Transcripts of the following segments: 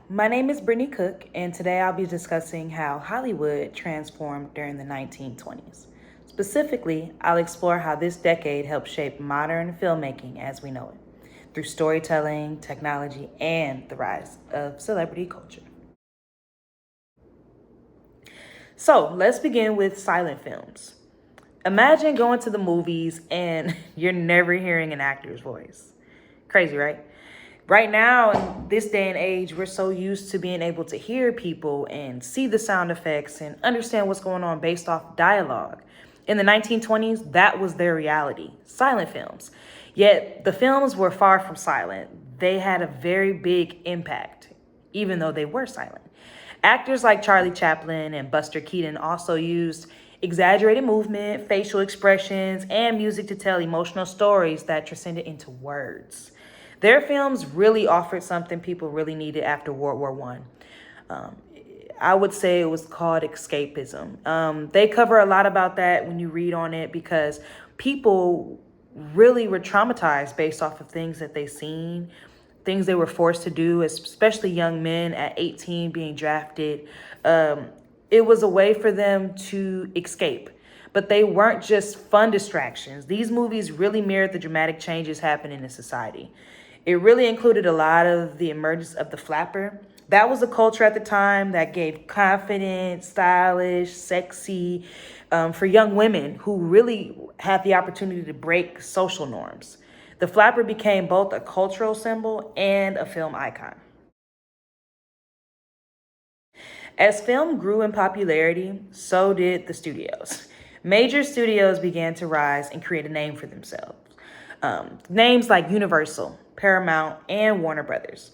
My name is Brittany Cook, and today I'll be discussing how Hollywood transformed during the 1920s. Specifically, I'll explore how this decade helped shape modern filmmaking as we know it, through storytelling, technology, and the rise of celebrity culture. So, let's begin with silent films. Imagine going to the movies and you're never hearing an actor's voice. Crazy, right? Right now, in this day and age, we're so used to being able to hear people and see the sound effects and understand what's going on based off dialogue. In the 1920s, that was their reality, silent films. Yet the films were far from silent. They had a very big impact, even though they were silent. Actors like Charlie Chaplin and Buster Keaton also used exaggerated movement, facial expressions, and music to tell emotional stories that transcended into words. Their films really offered something people really needed after World War One. Um, I would say it was called escapism. They cover a lot about that when you read on it because people really were traumatized based off of things that they seen, things they were forced to do, especially young men at 18 being drafted. Um, it was a way for them to escape. But they weren't just fun distractions. These movies really mirrored the dramatic changes happening in society. It really included a lot of the emergence of the flapper. That was a culture at the time that gave confident, stylish, sexy for young women who really had the opportunity to break social norms. The flapper became both a cultural symbol and a film icon. As film grew in popularity, so did the studios. Major studios began to rise and create a name for themselves. Names like Universal, Paramount, and Warner Brothers.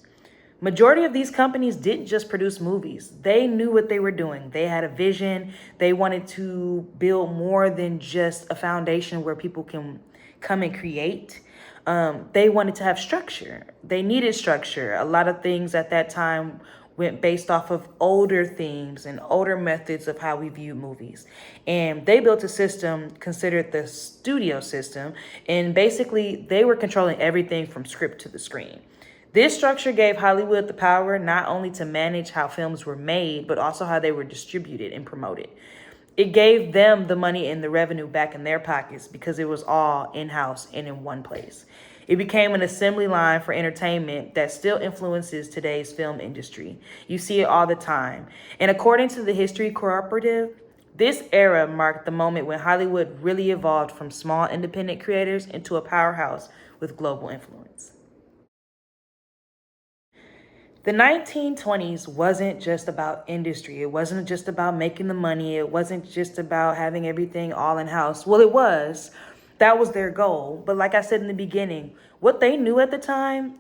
Majority of these companies didn't just produce movies. They knew what they were doing. They had a vision. They wanted to build more than just a foundation where people can come and create. They wanted to have structure. They needed structure. A lot of things at that time went based off of older themes and older methods of how we view movies. And they built a system considered the studio system. And basically, they were controlling everything from script to the screen. This structure gave Hollywood the power not only to manage how films were made, but also how they were distributed and promoted. It gave them the money and the revenue back in their pockets because it was all in-house and in one place. It became an assembly line for entertainment that still influences today's film industry. You see it all the time. And according to the History Cooperative, this era marked the moment when Hollywood really evolved from small independent creators into a powerhouse with global influence. The 1920s wasn't just about industry. It wasn't just about making the money. It wasn't just about having everything all in house. Well, it was. That was their goal. But like I said in the beginning, what they knew at the time,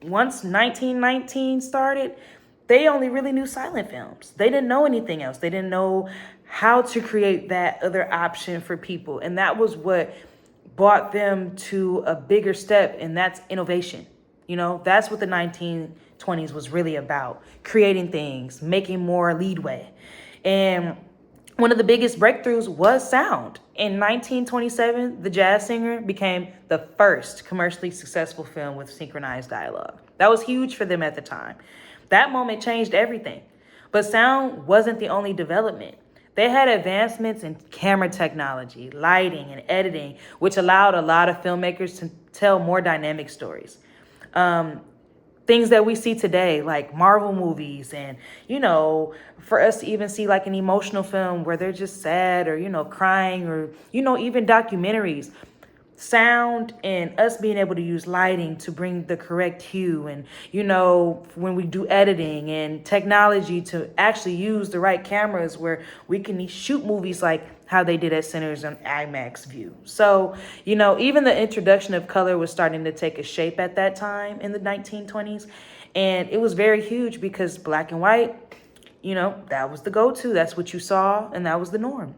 once 1919 started, they only really knew silent films. They didn't know anything else. They didn't know how to create that other option for people. And that was what brought them to a bigger step, and that's innovation. You know, that's what the 1920s was really about, creating things, making more leadway. And one of the biggest breakthroughs was sound. In 1927, The Jazz Singer became the first commercially successful film with synchronized dialogue. That was huge for them at the time. That moment changed everything. But sound wasn't the only development. They had advancements in camera technology, lighting, and editing, which allowed a lot of filmmakers to tell more dynamic stories. Um, Things that we see today, like Marvel movies, and, for us to even see like an emotional film where they're just sad or, crying, or, even documentaries. Sound and us being able to use lighting to bring the correct hue, and when we do editing and technology to actually use the right cameras where we can shoot movies like how they did at Centers on IMAX view. So even the introduction of color was starting to take a shape at that time in the 1920s, and it was very huge because black and white, that was the go-to. That's what you saw, and that was the norm.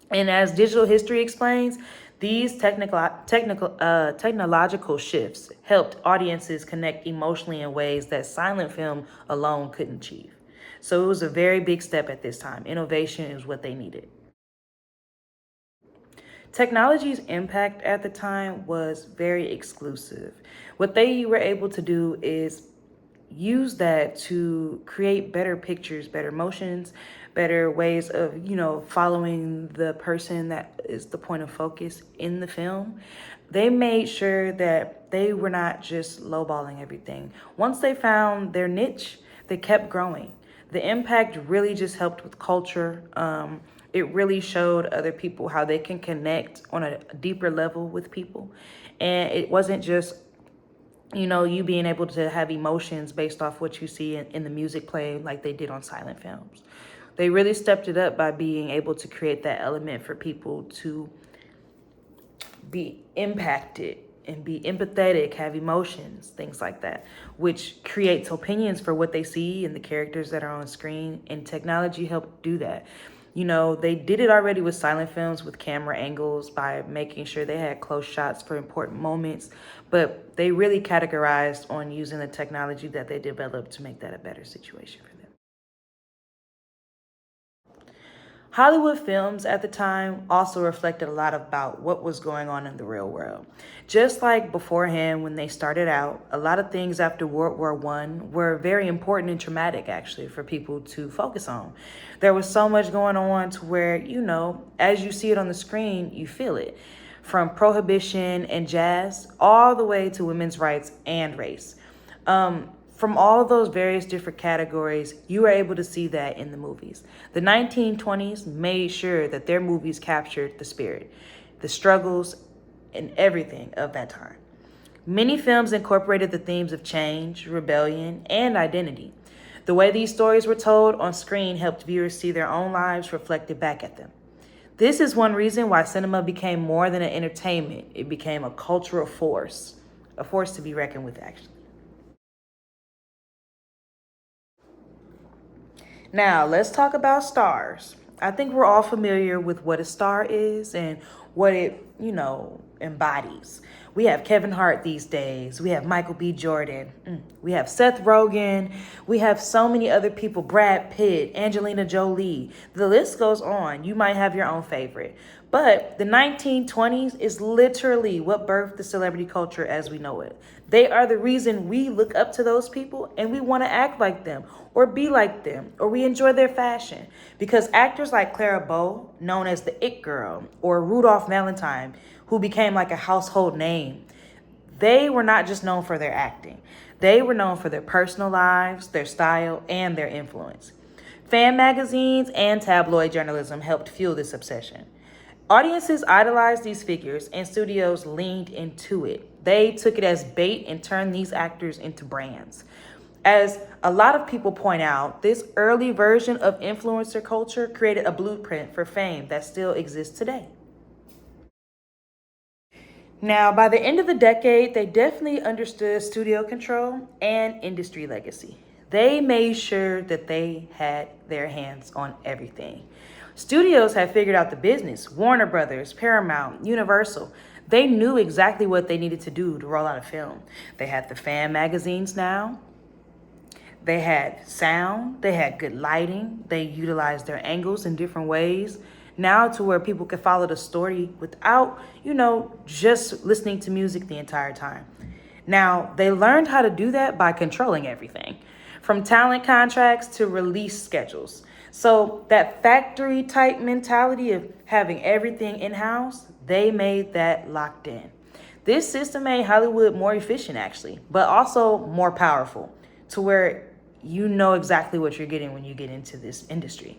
And as digital history explains, these technological shifts helped audiences connect emotionally in ways that silent film alone couldn't achieve. So it was a very big step at this time. Innovation is what they needed. Technology's impact at the time was very exclusive. What they were able to do is use that to create better pictures, better motions, better ways of, following the person that is the point of focus in the film. They made sure that they were not just lowballing everything. Once they found their niche, they kept growing. The impact really just helped with culture. It really showed other people how they can connect on a deeper level with people. And it wasn't just you being able to have emotions based off what you see in the music playing like they did on silent films. They really stepped it up by being able to create that element for people to be impacted and be empathetic, have emotions, things like that, which creates opinions for what they see and the characters that are on screen. And technology helped do that. They did it already with silent films with camera angles by making sure they had close shots for important moments, but they really categorized on using the technology that they developed to make that a better situation for them. Hollywood films at the time also reflected a lot about what was going on in the real world. Just like beforehand when they started out, a lot of things after World War I were very important and traumatic actually for people to focus on. There was so much going on to where, as you see it on the screen, you feel it. From prohibition and jazz all the way to women's rights and race. From all of those various different categories, you were able to see that in the movies. The 1920s made sure that their movies captured the spirit, the struggles, and everything of that time. Many films incorporated the themes of change, rebellion, and identity. The way these stories were told on screen helped viewers see their own lives reflected back at them. This is one reason why cinema became more than an entertainment. It became a cultural force, a force to be reckoned with, actually. Now, let's talk about stars. I think we're all familiar with what a star is and what it, embodies. We have Kevin Hart these days. We have Michael B. Jordan. We have Seth Rogen. We have so many other people, Brad Pitt, Angelina Jolie. The list goes on. You might have your own favorite. But the 1920s is literally what birthed the celebrity culture as we know it. They are the reason we look up to those people and we want to act like them or be like them or we enjoy their fashion. Because actors like Clara Bow, known as the It Girl, or Rudolph Valentine, who became like a household name, they were not just known for their acting. They were known for their personal lives, their style, and their influence. Fan magazines and tabloid journalism helped fuel this obsession. Audiences idolized these figures and studios leaned into it. They took it as bait and turned these actors into brands. As a lot of people point out, this early version of influencer culture created a blueprint for fame that still exists today. Now, by the end of the decade, they definitely understood studio control and industry legacy. They made sure that they had their hands on everything. Studios had figured out the business. Warner Brothers, Paramount, Universal. They knew exactly what they needed to do to roll out a film. They had the fan magazines now. They had sound. They had good lighting. They utilized their angles in different ways. Now to where people could follow the story without, just listening to music the entire time. Now, they learned how to do that by controlling everything, from talent contracts to release schedules. So that factory type mentality of having everything in-house, they made that locked in. This system made Hollywood more efficient, actually, but also more powerful to where you know exactly what you're getting when you get into this industry.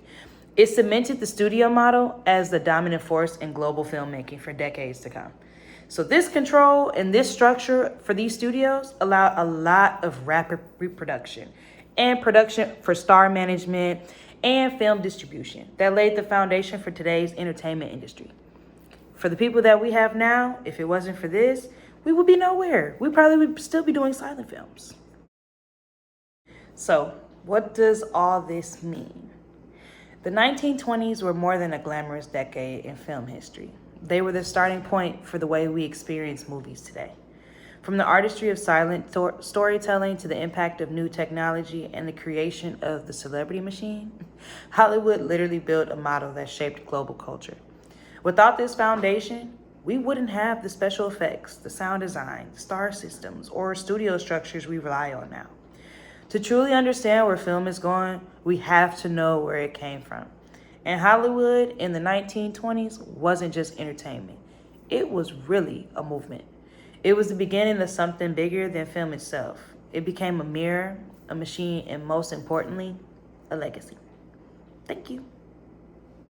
It cemented the studio model as the dominant force in global filmmaking for decades to come. So this control and this structure for these studios allowed a lot of rapid reproduction and production for star management and film distribution that laid the foundation for today's entertainment industry. For the people that we have now, if it wasn't for this, we would be nowhere. We probably would still be doing silent films. So, what does all this mean? The 1920s were more than a glamorous decade in film history. They were the starting point for the way we experience movies today. From the artistry of silent storytelling to the impact of new technology and the creation of the celebrity machine, Hollywood literally built a model that shaped global culture. Without this foundation, we wouldn't have the special effects, the sound design, the star systems, or studio structures we rely on now. To truly understand where film is going, we have to know where it came from. And Hollywood in the 1920s wasn't just entertainment, it was really a movement. It was the beginning of something bigger than film itself. It became a mirror, a machine, and most importantly, a legacy. Thank you.